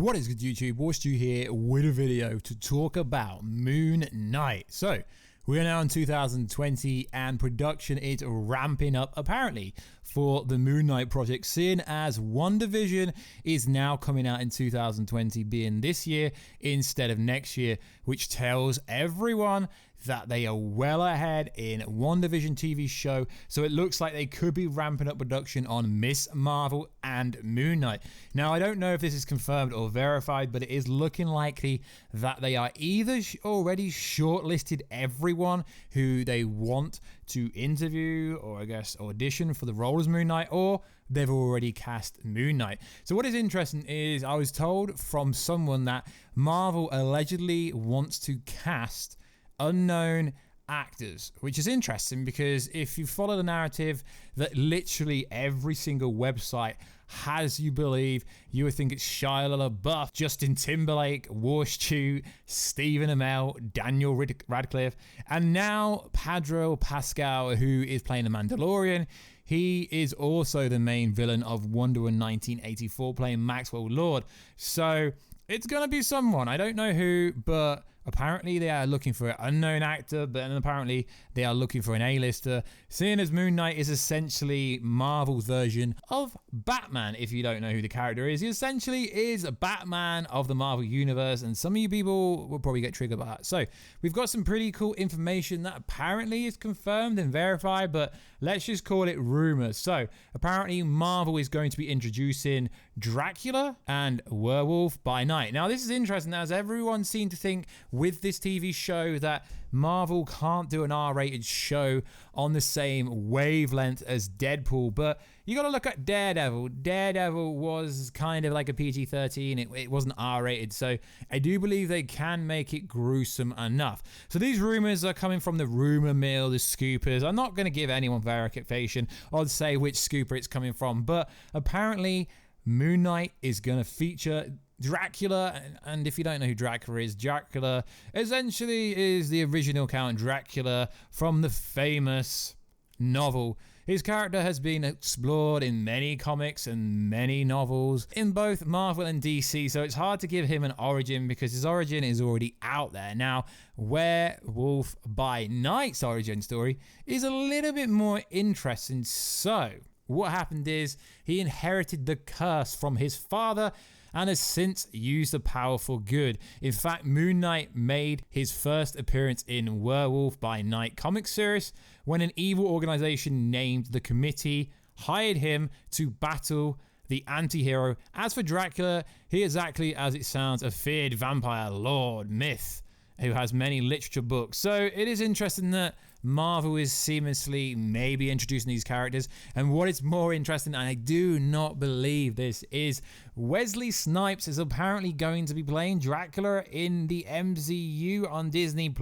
What is good, YouTube? WarStew here with a video to talk about Moon Knight. So we're now in 2020 and production is ramping up apparently for the Moon Knight project, seeing as WandaVision is now coming out in 2020, being this year instead of next year, which tells everyone that they are well ahead in WandaVision TV show. So it looks like they could be ramping up production on Miss Marvel and Moon Knight. Now, I don't know if this is confirmed or verified, but it is looking likely that they are either already shortlisted everyone who they want to interview or I guess audition for the role as Moon Knight, or they've already cast Moon Knight. So what is interesting is I was told from someone that Marvel allegedly wants to cast unknown actors, which is interesting because if you follow the narrative that literally every single website has you believe, you would think it's Shia LaBeouf, Justin Timberlake, WarStew, Stephen Amell, Daniel Radcliffe, and now Pedro Pascal, who is playing the Mandalorian. He is also the main villain of Wonder Woman 1984, playing Maxwell Lord. So it's gonna be someone, I don't know who, but apparently they are looking for an unknown actor, but then apparently they are looking for an A-lister, seeing as Moon Knight is essentially Marvel's version of Batman. If you don't know who the character is, he essentially is a Batman of the Marvel Universe, and some of you people will probably get triggered by that. So we've got some pretty cool information that apparently is confirmed and verified, but let's just call it rumors. So apparently Marvel is going to be introducing Dracula and Werewolf by Night. Now this is interesting, as everyone seemed to think with this TV show that Marvel can't do an R-rated show on the same wavelength as Deadpool, but you got to look at Daredevil. Daredevil was kind of like a PG-13. It wasn't R-rated, so I do believe they can make it gruesome enough. So these rumors are coming from the rumor mill, the scoopers. I'm not going to give anyone verification or say which scooper it's coming from, but apparently Moon Knight is going to feature Dracula, and if you don't know who Dracula is, Dracula essentially is the original Count Dracula from the famous novel. His character has been explored in many comics and many novels in both Marvel and DC, so it's hard to give him an origin because his origin is already out there. Now, Werewolf by Night's origin story is a little bit more interesting. So what happened is he inherited the curse from his father and has since used the power for good. In fact, Moon Knight made his first appearance in Werewolf by Night comic series when an evil organization named the Committee hired him to battle the anti-hero. As for Dracula, he is exactly as it sounds, a feared vampire lord myth who has many literature books. So it is interesting that Marvel is seamlessly maybe introducing these characters. And what is more interesting, and I do not believe this, is Wesley Snipes is apparently going to be playing Dracula in the MCU on Disney+.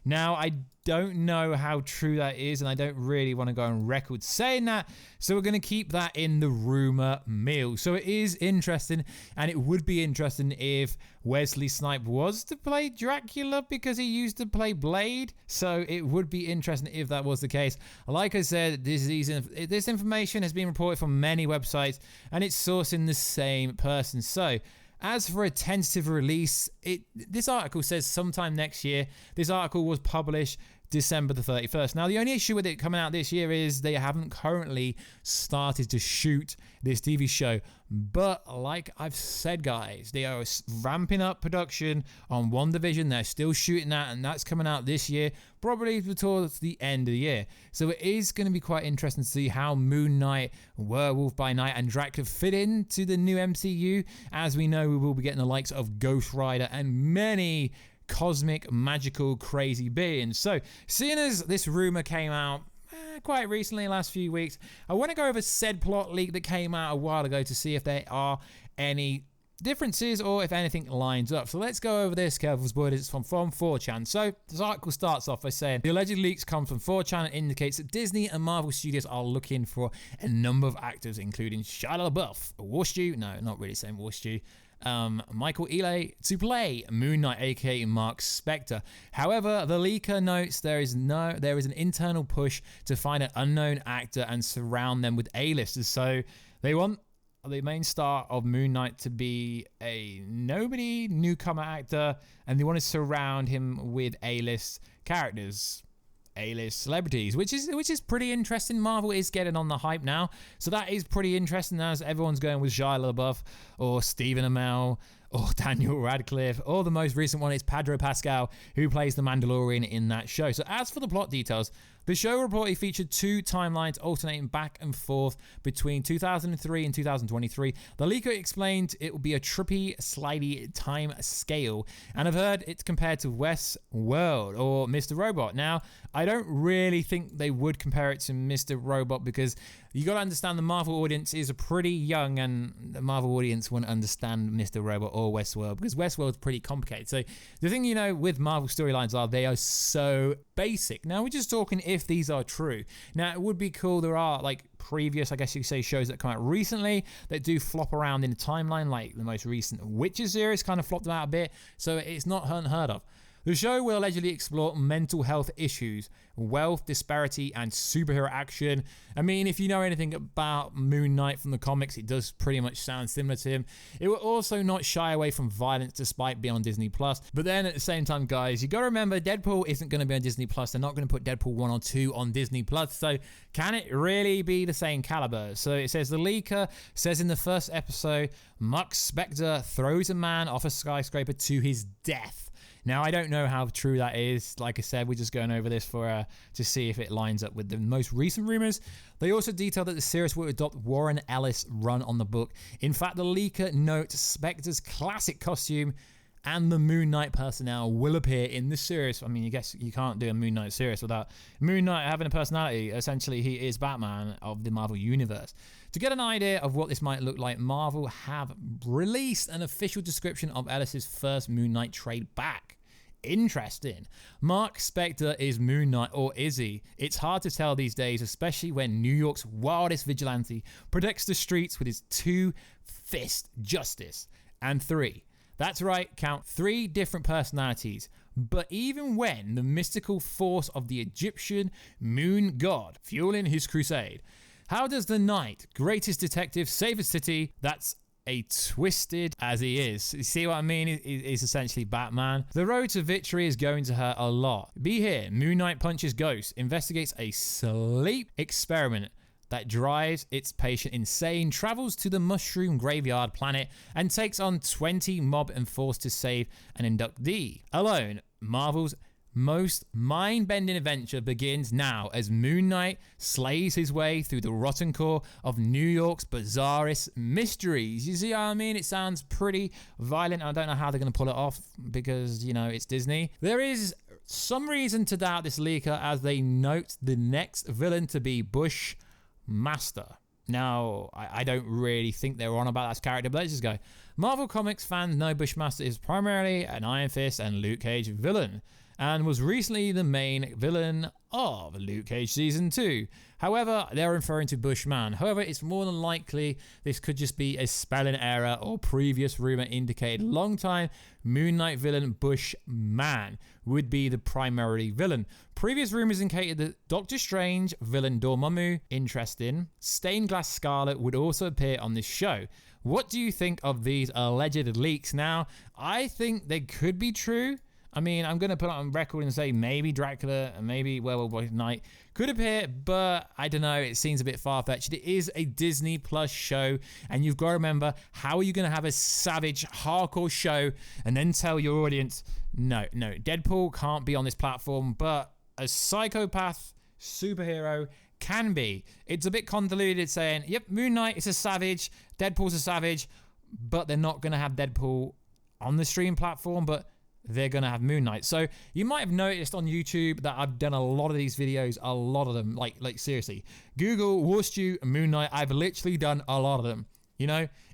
Now, I don't know how true that is, and I don't really want to go on record saying that, so we're going to keep that in the rumor mill. So it is interesting, and it would be interesting if Wesley Snipes was to play Dracula because he used to play Blade, so it would be interesting if that was the case. Like I said, this information has been reported from many websites, and it's sourcing the same person. So as for a tentative release, this article says sometime next year. This article was published December the 31st. Now, the only issue with it coming out this year is they haven't currently started to shoot this TV show. But like I've said, guys, they are ramping up production on WandaVision. They're still shooting that, and that's coming out this year, probably towards the end of the year. So it is going to be quite interesting to see how Moon Knight, Werewolf by Night, and Dracula fit into the new MCU. As we know, we will be getting the likes of Ghost Rider and many cosmic, magical, crazy beings. So, seeing as this rumor came out quite recently, last few weeks, I want to go over said plot leak that came out a while ago to see if there are any differences or if anything lines up. So let's go over this. Careful spoilers, it's from 4chan. So this article starts off by saying the alleged leaks come from 4chan and indicates that Disney and Marvel Studios are looking for a number of actors, including Shia LaBeouf, WarStew, no, not really saying WarStew, Michael Ealy to play Moon Knight, aka Mark Spector. However, the leaker notes there is an internal push to find an unknown actor and surround them with A-listers. So they want the main star of Moon Knight to be a nobody newcomer actor, and they want to surround him with A-list characters, A-list celebrities, which is pretty interesting. Marvel is getting on the hype now, so that is pretty interesting as everyone's going with Shia LaBeouf or Stephen Amell or Daniel Radcliffe, or the most recent one is Pedro Pascal, who plays the Mandalorian in that show. So as for the plot details, the show reportedly featured 2 timelines alternating back and forth between 2003 and 2023. The leaker explained it will be a trippy, slidey time scale, and I've heard it's compared to Westworld or Mr. Robot. Now, I don't really think they would compare it to Mr. Robot because you got to understand the Marvel audience is pretty young, and the Marvel audience wouldn't understand Mr. Robot or Westworld because Westworld's pretty complicated. So the thing with Marvel storylines are they are so basic. Now we're just talking if these are true. Now it would be cool. There are like previous, I guess you could say, shows that come out recently that do flop around in the timeline, like the most recent Witcher series kind of flopped them out a bit. So it's not unheard of. The show will allegedly explore mental health issues, wealth disparity, and superhero action. I mean, if you know anything about Moon Knight from the comics, it does pretty much sound similar to him. It will also not shy away from violence despite being on Disney+. But then at the same time, guys, you got to remember Deadpool isn't going to be on Disney+. They're not going to put Deadpool 1 or 2 on Disney+. So can it really be the same caliber? So it says the leaker says in the first episode, Mark Spector throws a man off a skyscraper to his death. Now, I don't know how true that is. Like I said, we're just going over this for to see if it lines up with the most recent rumors. They also detailed that the series will adopt Warren Ellis' run on the book. In fact, the leaker notes Spector's classic costume and the Moon Knight personnel will appear in the series. I mean, I guess you can't do a Moon Knight series without Moon Knight having a personality. Essentially, he is Batman of the Marvel Universe. To get an idea of what this might look like, Marvel have released an official description of Ellis' first Moon Knight trade back. Interesting. Mark Spector is Moon Knight, or is he? It's hard to tell these days, especially when New York's wildest vigilante protects the streets with his 2-fist justice. And 3. That's right, count 3 different personalities. But even when the mystical force of the Egyptian moon god fueling his crusade, how does the knight, greatest detective, save a city that's a twisted as he is? You see what I mean? He's essentially Batman. The road to victory is going to hurt a lot. Be here, Moon Knight punches ghosts, investigates a sleep experiment that drives its patient insane, travels to the mushroom graveyard planet, and takes on 20 mob and forced to save an inductee. Alone, Marvel's most mind-bending adventure begins now as Moon Knight slays his way through the rotten core of New York's bizarrest mysteries. You see what I mean? It sounds pretty violent. I don't know how they're going to pull it off because, it's Disney. There is some reason to doubt this leaker as they note the next villain to be Bushmaster. Now, I don't really think they're on about that character, but let's just go. Marvel Comics fans know Bushmaster is primarily an Iron Fist and Luke Cage villain, and was recently the main villain of Luke Cage Season 2. However, they're referring to Bushman. However, it's more than likely this could just be a spelling error or previous rumor indicated long-time Moon Knight villain Bushman would be the primary villain. Previous rumors indicated that Doctor Strange villain Dormammu, interesting, Stained Glass Scarlet would also appear on this show. What do you think of these alleged leaks? Now, I think they could be true. I mean, I'm going to put it on record and say maybe Dracula and maybe Werewolf Night could appear, but I don't know. It seems a bit far-fetched. It is a Disney Plus show, and you've got to remember, how are you going to have a savage, hardcore show and then tell your audience, no, Deadpool can't be on this platform, but a psychopath superhero can be. It's a bit convoluted saying, yep, Moon Knight is a savage, Deadpool's a savage, but they're not going to have Deadpool on the stream platform, but they're going to have Moon Knight. So you might have noticed on YouTube that I've done a lot of these videos, a lot of them, like seriously. Google War Stew Moon Knight, I've literally done a lot of them.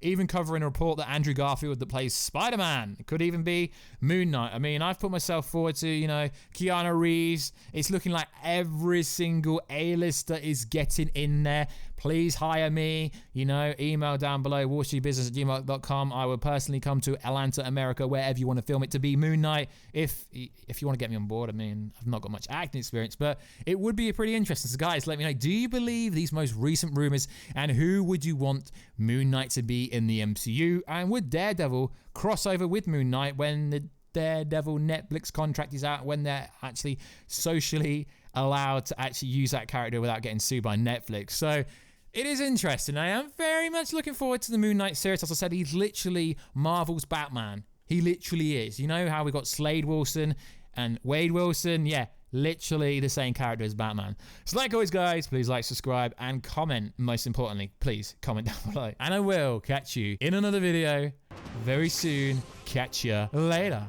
even covering a report that Andrew Garfield that plays Spider-Man. It could even be Moon Knight. I mean, I've put myself forward to, you know, Keanu Reeves. It's looking like every single A-lister is getting in there. Please hire me. You know, email down below, wallstreetbusiness@gmail.com. I will personally come to Atlanta, America, wherever you want to film it, to be Moon Knight. If you want to get me on board, I mean, I've not got much acting experience, but it would be pretty interesting. So guys, let me know, do you believe these most recent rumors, and who would you want Moon Knight to be in the MCU? And would Daredevil cross over with Moon Knight when the Daredevil Netflix contract is out, when they're actually socially allowed to actually use that character without getting sued by Netflix? So it is interesting. I am very much looking forward to the Moon Knight series. As I said, he's literally Marvel's Batman. He literally is. You know how we got Slade Wilson and Wade Wilson? Yeah, literally the same character as Batman. So like always, guys, please like, subscribe, and comment. Most importantly, please comment down below. And I will catch you in another video very soon. Catch ya later.